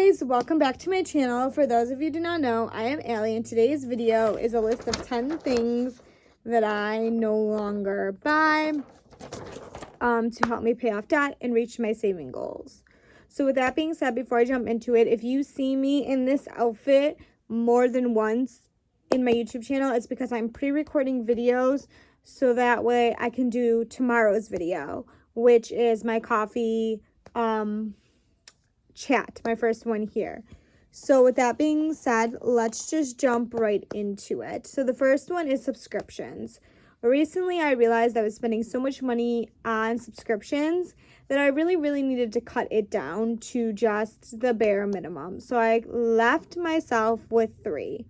guys, welcome back to my channel. For those of you who do not know, I am Allie, and today's video is a list of 10 things that I no longer buy to help me pay off debt and reach my saving goals. So with that being said, before I jump into it, if you see me in this outfit more than once in my YouTube channel, it's because I'm pre-recording videos so that way I can do tomorrow's video, which is my coffee chat, my first one here. So with that being said, let's just jump right into it. So the first one is subscriptions. Recently, I realized I was spending so much money on subscriptions that I really needed to cut it down to just the bare minimum. So I left myself with 3.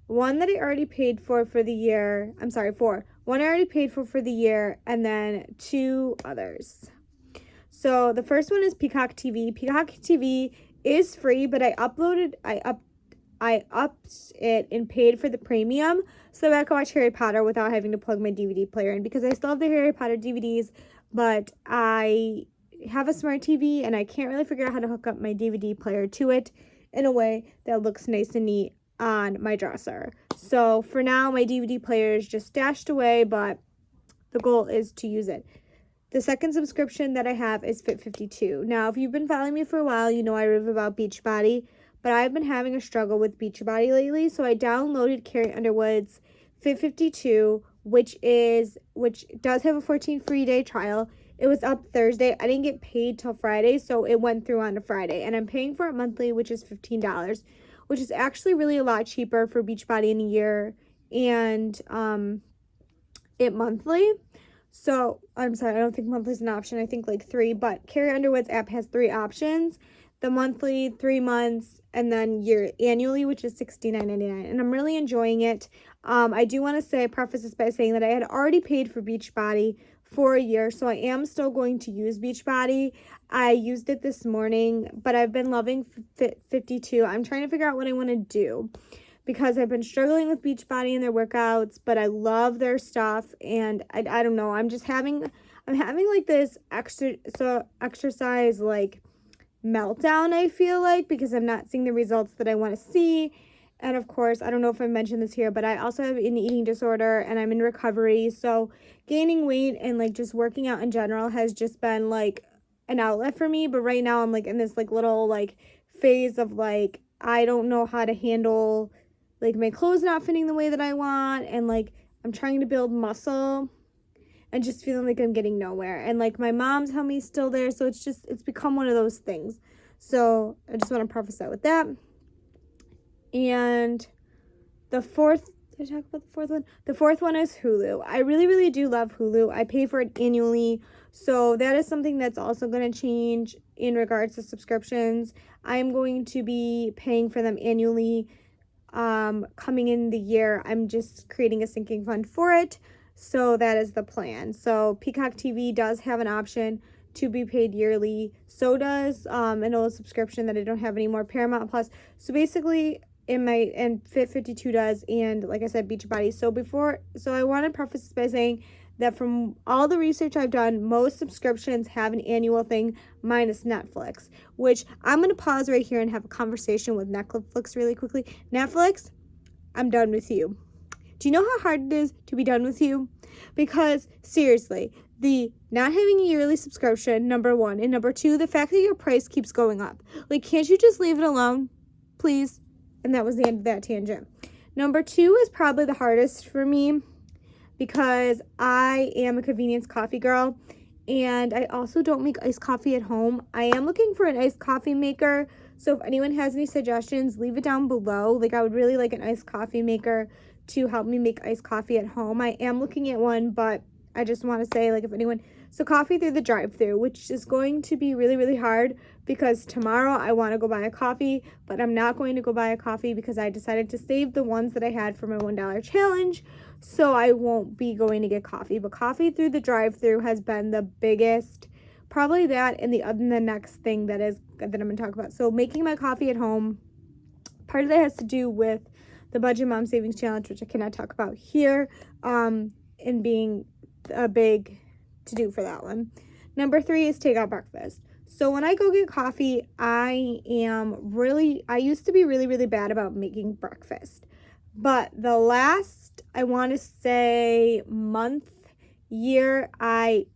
One that I already paid for the year. I'm sorry, 4. One I already paid for the year, and then 2 others. So the first one is Peacock TV. Peacock TV is free, but I upped it and paid for the premium so that I could watch Harry Potter without having to plug my DVD player in, because I still have the Harry Potter DVDs, but I have a smart TV and I can't really figure out how to hook up my DVD player to it in a way that looks nice and neat on my dresser. So for now, my DVD player is just stashed away, but the goal is to use it. The second subscription that I have is Fit52. Now, if you've been following me for a while, you know I rave about Beachbody, but I've been having a struggle with Beachbody lately, so I downloaded Carrie Underwood's Fit52, which does have a 14 free day trial. It was up Thursday. I didn't get paid till Friday, so it went through on a Friday, and I'm paying for it monthly, which is $15, which is actually really a lot cheaper for Beachbody in a year and it monthly. So, I'm sorry, I don't think monthly is an option. I think like 3, but Carrie Underwood's app has 3 options. The monthly, 3 months, and then annually, which is $69.99. And I'm really enjoying it. I do want to preface this by saying that I had already paid for Beachbody for a year, so I am still going to use Beachbody. I used it this morning, but I've been loving Fit52. I'm trying to figure out what I want to do, because I've been struggling with Beachbody and their workouts, but I love their stuff, and I don't know, I'm having like this exercise like meltdown, I feel like, because I'm not seeing the results that I want to see. And of course, I don't know if I mentioned this here, but I also have an eating disorder and I'm in recovery, so gaining weight and like just working out in general has just been like an outlet for me. But right now I'm like in this like little like phase of like I don't know how to handle like my clothes not fitting the way that I want, and like I'm trying to build muscle and just feeling like I'm getting nowhere, and like my mom's tummy's still there, so it's become one of those things. So I just want to preface that with that. And the fourth, did I talk about the fourth one? The fourth one is Hulu. I really do love Hulu. I pay for it annually, so that is something that's also going to change in regards to subscriptions. I am going to be paying for them annually coming in the year. I'm just creating a sinking fund for it, so that is the plan. So Peacock TV does have an option to be paid yearly. So does an old subscription that I don't have anymore, Paramount Plus. So basically, and Fit52 does, and like I said, Beachbody. So I want to preface this by saying that from all the research I've done, most subscriptions have an annual thing, minus Netflix, which I'm going to pause right here and have a conversation with Netflix really quickly. Netflix, I'm done with you. Do you know how hard it is to be done with you? Because seriously, the not having a yearly subscription, number 1, and number 2, the fact that your price keeps going up. Like, can't you just leave it alone, please? And that was the end of that tangent. Number 2 is probably the hardest for me, because I am a convenience coffee girl, and I also don't make iced coffee at home. I am looking for an iced coffee maker, so if anyone has any suggestions, leave it down below. Like, I would really like an iced coffee maker to help me make iced coffee at home. I am looking at one, but I just want to say, like, if anyone, so coffee through the drive-thru, which is going to be really hard, because tomorrow I want to go buy a coffee, but I'm not going to go buy a coffee because I decided to save the ones that I had for my $1 challenge, so I won't be going to get coffee. But coffee through the drive-thru has been the biggest, probably that, and the next thing that I'm going to talk about. So making my coffee at home, part of that has to do with the Budget Mom Savings Challenge, which I cannot talk about here, and being a big to do for that one. Number 3 is takeout breakfast. So when I go get coffee, I used to be really, really bad about making breakfast. But the last, I want to say month, year, I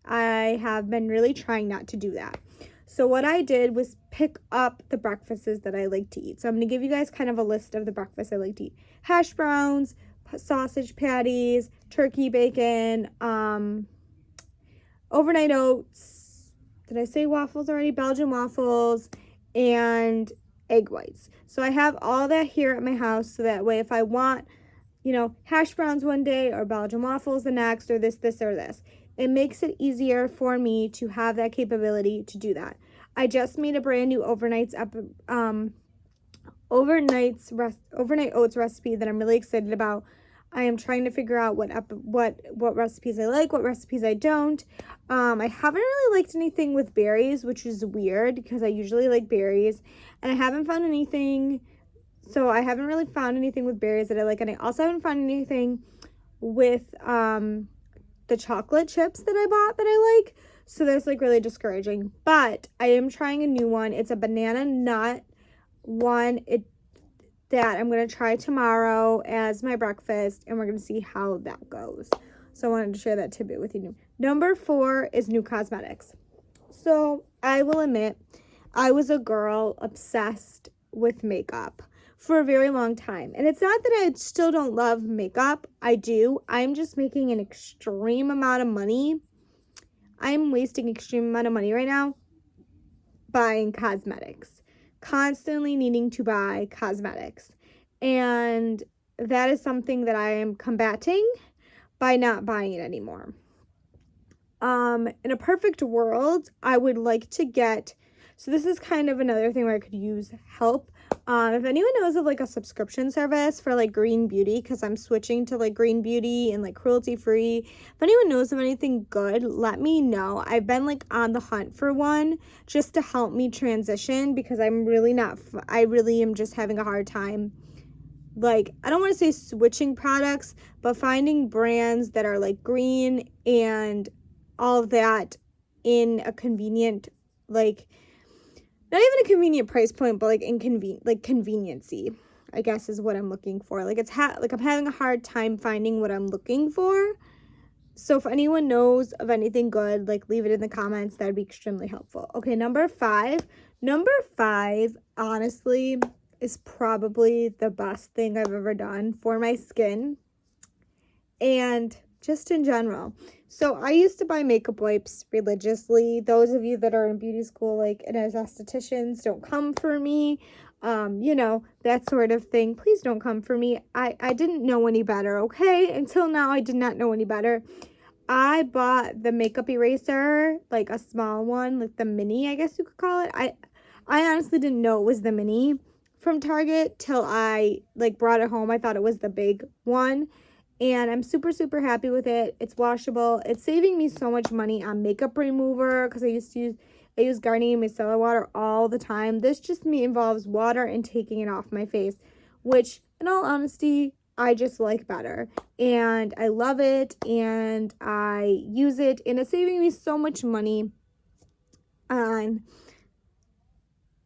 have been really trying not to do that. So what I did was pick up the breakfasts that I like to eat. So I'm going to give you guys kind of a list of the breakfasts I like to eat. Hash browns, sausage patties, turkey bacon, overnight oats. Did I say waffles already? Belgian waffles and egg whites. So I have all that here at my house, so that way if I want, hash browns one day or Belgian waffles the next, or this, or this, it makes it easier for me to have that capability to do that. I just made a brand new overnight oats recipe that I'm really excited about. I am trying to figure out what recipes I like, what recipes I don't. I haven't really liked anything with berries, which is weird because I usually like berries, and I haven't found anything. So I haven't really found anything with berries that I like, and I also haven't found anything with the chocolate chips that I bought that I like. So that's like really discouraging. But I am trying a new one. It's a banana nut one. That I'm going to try tomorrow as my breakfast, and we're going to see how that goes. So I wanted to share that tidbit with you. Number 4 is new cosmetics. So I will admit, I was a girl obsessed with makeup for a very long time. And it's not that I still don't love makeup. I do. I'm just making an extreme amount of money. I'm wasting extreme amount of money right now buying cosmetics. Constantly needing to buy cosmetics, and that is something that I am combating by not buying it anymore. In a perfect world, I would like to get, so this is kind of another thing where I could use help. If anyone knows of like a subscription service for like green beauty, because I'm switching to like green beauty and like cruelty free. If anyone knows of anything good, let me know. I've been like on the hunt for one just to help me transition, because I really am just having a hard time. Like, I don't want to say switching products, but finding brands that are like green and all of that in a convenient, like, not even a convenient price point, but like conveniency, I guess is what I'm looking for. Like I'm having a hard time finding what I'm looking for. So if anyone knows of anything good, like leave it in the comments. That'd be extremely helpful. Okay, number 5. Number 5, honestly, is probably the best thing I've ever done for my skin and just in general. So I used to buy makeup wipes religiously. Those of you that are in beauty school, like, and as estheticians, don't come for me. That sort of thing. Please don't come for me. I didn't know any better, okay? Until now, I did not know any better. I bought the makeup eraser, like a small one, like the mini, I guess you could call it. I honestly didn't know it was the mini from Target till I like brought it home. I thought it was the big one. And I'm super, super happy with it. It's washable. It's saving me so much money on makeup remover, because I use Garnier micellar water all the time. This just involves water and taking it off my face, which in all honesty, I just like better. And I love it, and I use it, and it's saving me so much money on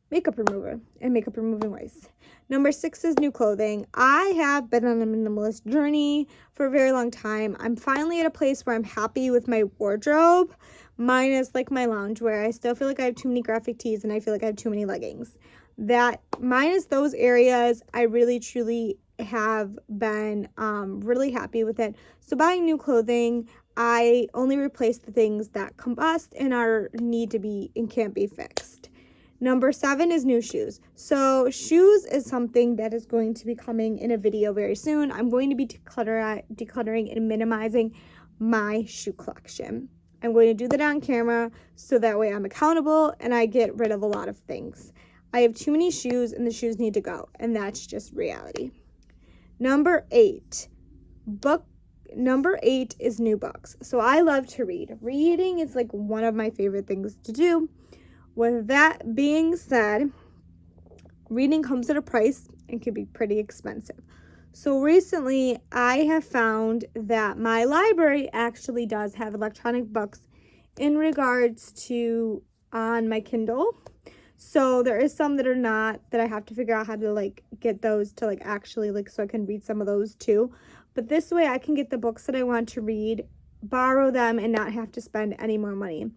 makeup remover and makeup removing wipes. Number 6 is new clothing. I have been on a minimalist journey for a very long time. I'm finally at a place where I'm happy with my wardrobe, minus like my loungewear. I still feel like I have too many graphic tees, and I feel like I have too many leggings. That minus those areas, I really truly have been really happy with it. So buying new clothing, I only replace the things that combust and need to be and can't be fixed. Number 7 is new shoes. So shoes is something that is going to be coming in a video very soon. I'm going to be decluttering and minimizing my shoe collection. I'm going to do that on camera so that way I'm accountable and I get rid of a lot of things. I have too many shoes, and the shoes need to go, and that's just reality. Number 8 is new books. So I love to read. Reading is like one of my favorite things to do. With that being said, reading comes at a price and can be pretty expensive. So recently, I have found that my library actually does have electronic books in regards to on my Kindle. So there is some that are not, that I have to figure out how to like get those to like actually like, so I can read some of those too. But this way I can get the books that I want to read, borrow them, and not have to spend any more money.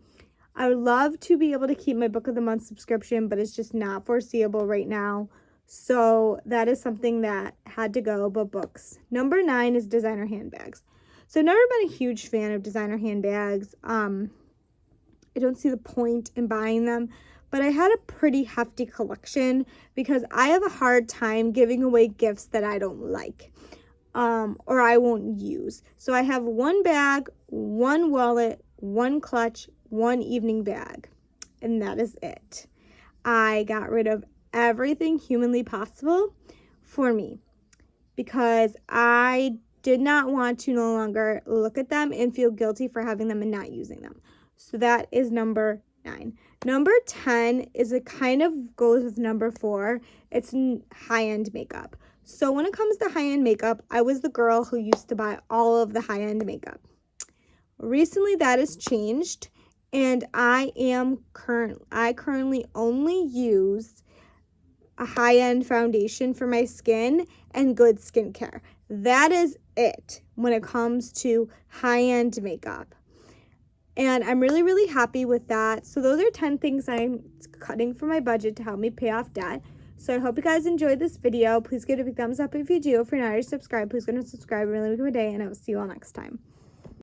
I would love to be able to keep my book of the month subscription, but it's just not foreseeable right now. So that is something that had to go, but books. Number 9 is designer handbags. So I've never been a huge fan of designer handbags. I don't see the point in buying them, but I had a pretty hefty collection because I have a hard time giving away gifts that I don't like, or I won't use. So I have one bag, one wallet, one clutch, one evening bag, and that is it. I got rid of everything humanly possible for me because I did not want to no longer look at them and feel guilty for having them and not using them. So that is number 9. Number 10 is, it kind of goes with number 4. It's high-end makeup. So when it comes to high-end makeup, I was the girl who used to buy all of the high-end makeup. Recently that has changed, and I currently only use a high-end foundation for my skin and good skincare. That is it when it comes to high-end makeup. And I'm really, really happy with that. So those are 10 things I'm cutting from my budget to help me pay off debt. So I hope you guys enjoyed this video. Please give it a big thumbs up if you do. If you're not already subscribed, please go and subscribe. Really make my day, and I will see you all next time.